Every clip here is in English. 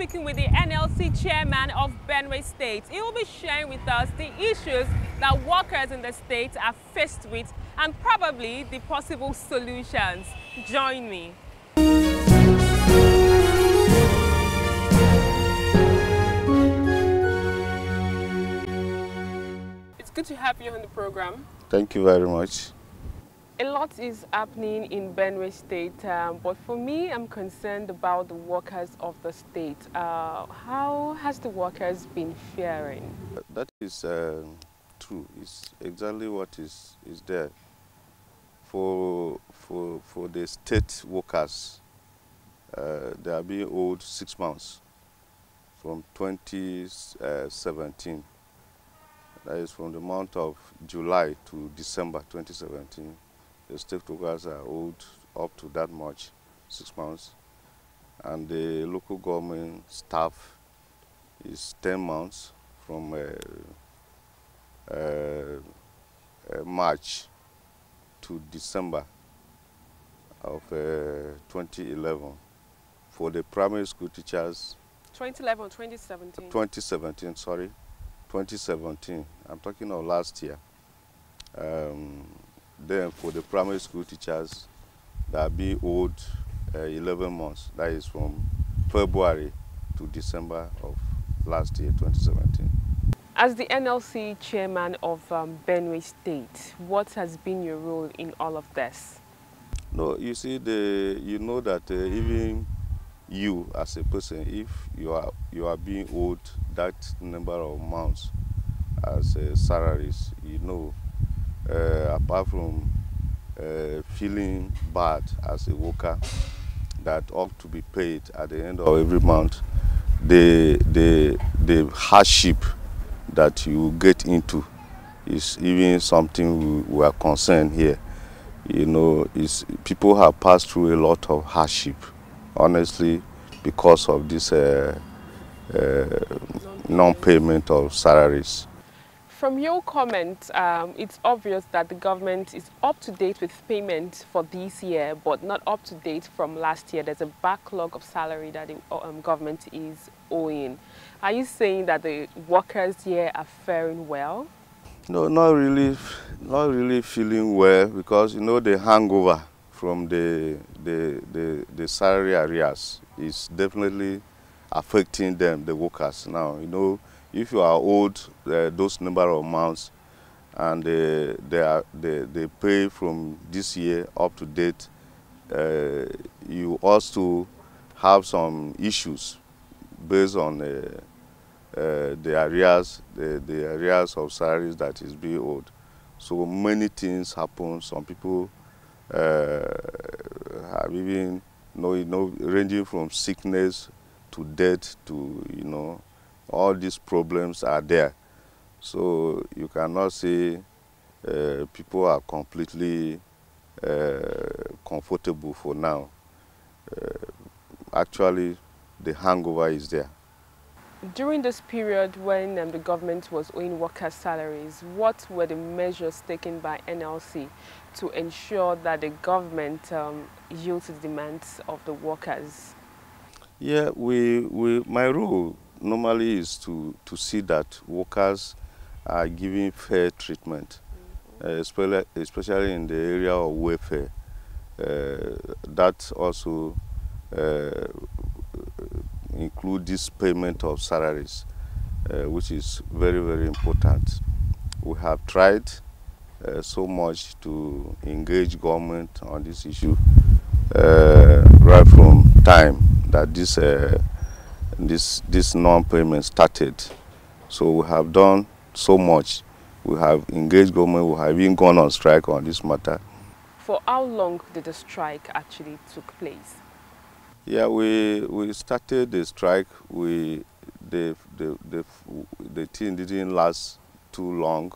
speaking with the NLC chairman of Benue State. He will be sharing with us the issues that workers in the state are faced with and probably the possible solutions. Join me. It's good to have you on the program. Thank you very much. A lot is happening in Benue State, but for me, I'm concerned about the workers of the state. How has the workers been faring? That is true. It's exactly what is there. For the state workers, they are being owed 6 months from 2017. That is from the month of July to December 2017. The state workers are owed up to that much, 6 months. And the local government staff is 10 months from March to December of 2011. For the primary school teachers, 2011, 2017. 2017, sorry. 2017, I'm talking of last year. Then for the primary school teachers, they are being owed 11 months. That is from February to December of last year, 2017. As the NLC chairman of Benue State, what has been your role in all of this? No, you see, you know that even you as a person, if you are being owed that number of months as salaries, you know, apart from feeling bad as a worker that ought to be paid at the end of every month, the hardship that you get into is even something we are concerned here. You know, people have passed through a lot of hardship, honestly, because of this non-payment of salaries. From your comment, it's obvious that the government is up to date with payment for this year, but not up to date from last year. There's a backlog of salary that the government is owing. Are you saying that the workers here are faring well? No, not really feeling well, because you know the hangover from the salary arrears is definitely affecting them, the workers. Now, you know, if you are owed those number of months and they pay from this year up to date, you also have some issues based on the arrears, the arrears of salaries that is being owed. So many things happen. Some people have even, ranging from sickness to death to, all these problems are there. So you cannot say people are completely comfortable for now. Actually, the hangover is there. During this period when the government was owing workers' salaries, what were the measures taken by NLC to ensure that the government yields the demands of the workers? Yeah, my role normally is to see that workers are given fair treatment, especially in the area of welfare. That also include this payment of salaries, which is very, very important. We have tried so much to engage government on this issue right from time that this non-payment started. So we have done so much. We have engaged government. We have even gone on strike on this matter. For how long did the strike actually took place? Yeah, we started the strike. The thing didn't last too long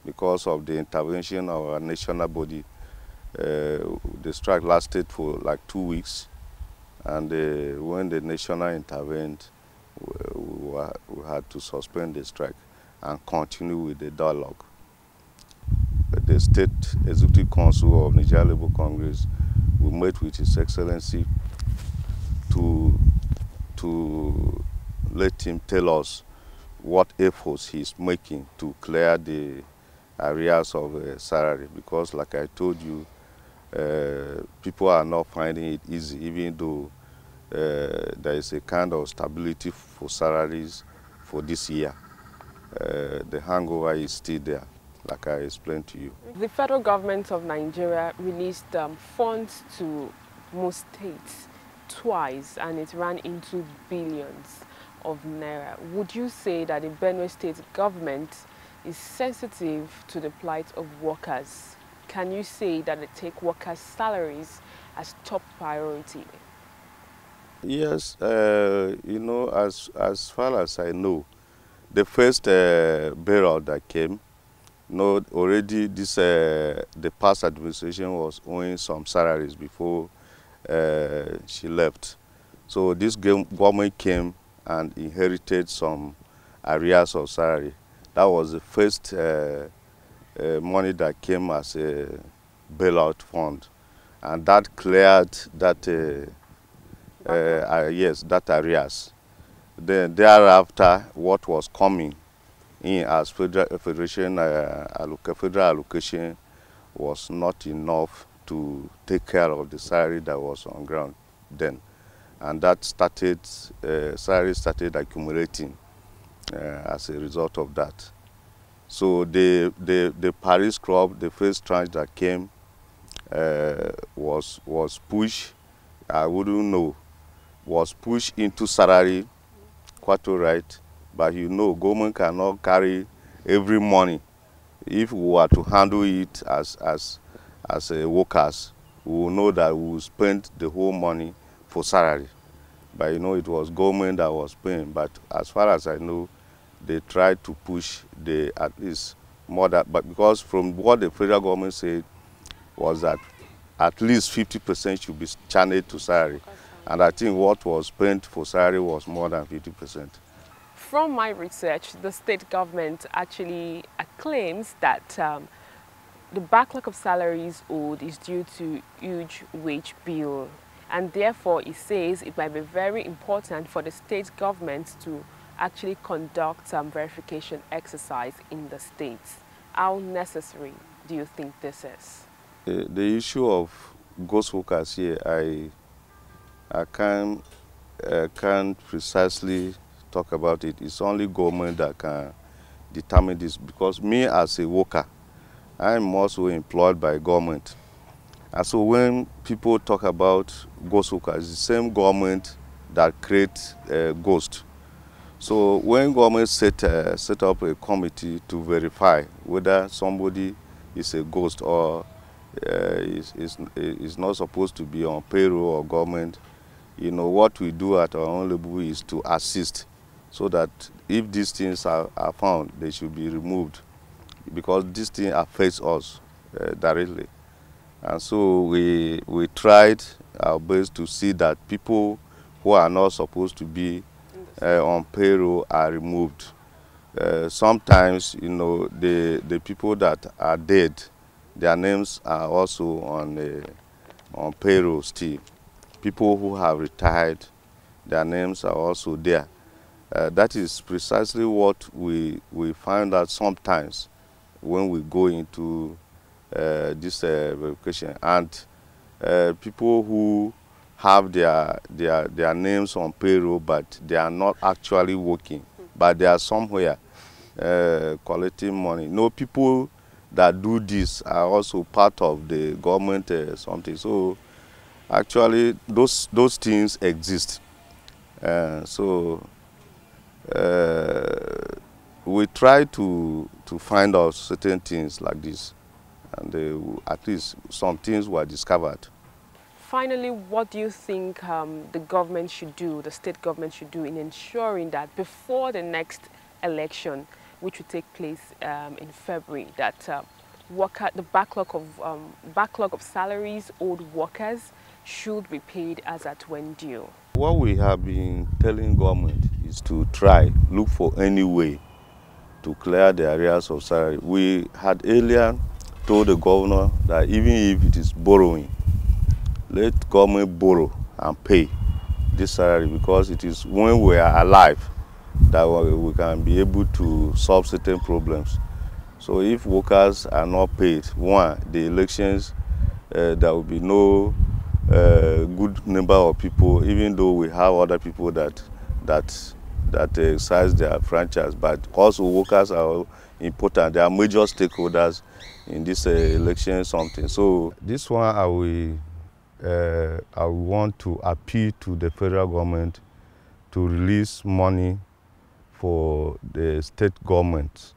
because of the intervention of our national body. The strike lasted for like 2 weeks, and when the national intervened, we had to suspend the strike and continue with the dialogue. The State Executive Council of Nigeria Labour Congress, we met with His Excellency to let him tell us what efforts he's making to clear the arrears of salary, because like I told you, people are not finding it easy, even though there is a kind of stability for salaries for this year. The hangover is still there, like I explained to you. The federal government of Nigeria released funds to most states twice, and it ran into billions of naira. Would you say that the Benue State government is sensitive to the plight of workers? Can you say that they take workers' salaries as top priority? Yes, you know, as far as I know, the first bailout that came, you know, already this the past administration was owing some salaries before she left. So this government came and inherited some arrears of salary. That was the first money that came as a bailout fund, and that cleared that yes, that arrears. Then thereafter, what was coming in as federation federal allocation was not enough to take care of the salary that was on ground then, and that started salary started accumulating as a result of that. So the Paris crop, the first tranche that came, was pushed. I wouldn't know, was pushed into salary, quite all right. But you know, government cannot carry every money. If we were to handle it as workers, we will know that we will spend the whole money for salary. But you know, it was government that was paying. But as far as I know, they tried to push the at least more than, but because from what the federal government said was that at least 50% should be channeled to salary. And I think what was spent for salary was more than 50%. From my research, the state government actually claims that the backlog of salaries owed is due to huge wage bill, and therefore it says it might be very important for the state government to actually conduct some verification exercise in the states. How necessary do you think this is? The issue of ghost workers here, I can't precisely talk about it. It's only government that can determine this, because me as a worker, I'm also employed by government. And so when people talk about ghost workers, it's the same government that creates ghost. So when government set up a committee to verify whether somebody is a ghost or is not supposed to be on payroll or government, you know, what we do at our own level is to assist, so that if these things are found, they should be removed, because this thing affects us directly. And so we tried our best to see that people who are not supposed to be on payroll are removed. Sometimes, you know, the people that are dead, their names are also on payroll still. People who have retired, their names are also there. That is precisely what we find out sometimes when we go into this verification. And people who have their names on payroll, but they are not actually working, but they are somewhere collecting money. No, people that do this are also part of the government something. So actually those things exist. So we try to find out certain things like this, and at least some things were discovered. Finally, what do you think the government should do, the state government should do in ensuring that before the next election, which will take place in February, that the backlog of salaries owed workers should be paid as at when due? What we have been telling government is to look for any way to clear the arrears of salary. We had earlier told the governor that even if it is borrowing, let government borrow and pay this salary, because it is when we are alive that we can be able to solve certain problems. So if workers are not paid, one, the elections, there will be no good number of people, even though we have other people that exercise their franchise. But also workers are important. They are major stakeholders in this election something. So this one I will want to appeal to the federal government to release money for the state government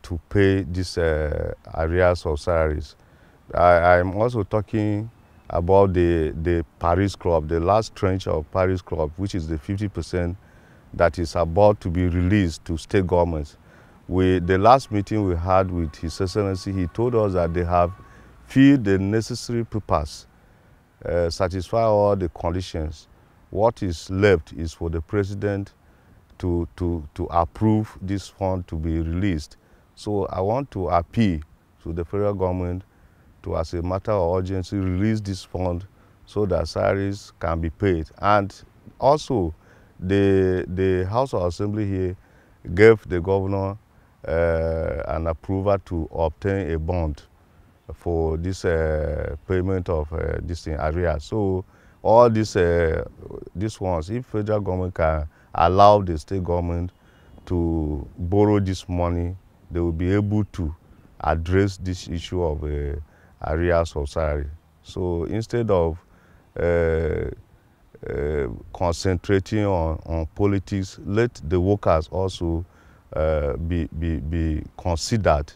to pay these arrears of salaries. I'm also talking about the Paris Club, the last tranche of Paris Club, which is the 50% that is about to be released to state governments. The last meeting we had with His Excellency, he told us that they have filled the necessary papers, satisfy all the conditions. What is left is for the president to approve this fund to be released. So I want to appeal to the federal government to, as a matter of urgency, release this fund so that salaries can be paid. And also, the House of Assembly here gave the governor an approval to obtain a bond for this payment of this thing, arrears. So all these ones, if federal government can allow the state government to borrow this money, they will be able to address this issue of arrears of salary. So instead of concentrating on politics, let the workers also be considered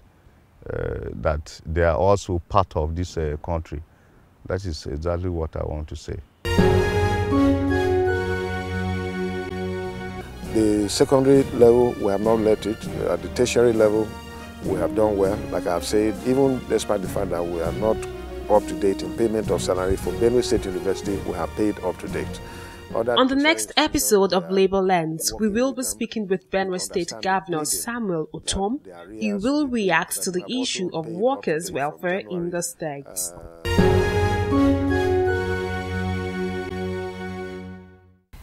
that they are also part of this country. That is exactly what I want to say. The secondary level, we have not let it. At the tertiary level, we have done well. Like I've said, even despite the fact that we are not up to date in payment of salary for Benue State University, we have paid up to date. On the next episode of Labour Lens, we will be speaking with Benue State Governor Samuel Otom. He will react to the issue of workers' welfare in the state.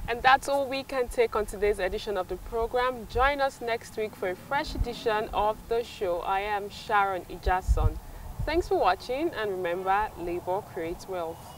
And that's all we can take on today's edition of the program. Join us next week for a fresh edition of the show. I am Sharon Ijason. Thanks for watching, and remember, labor creates wealth.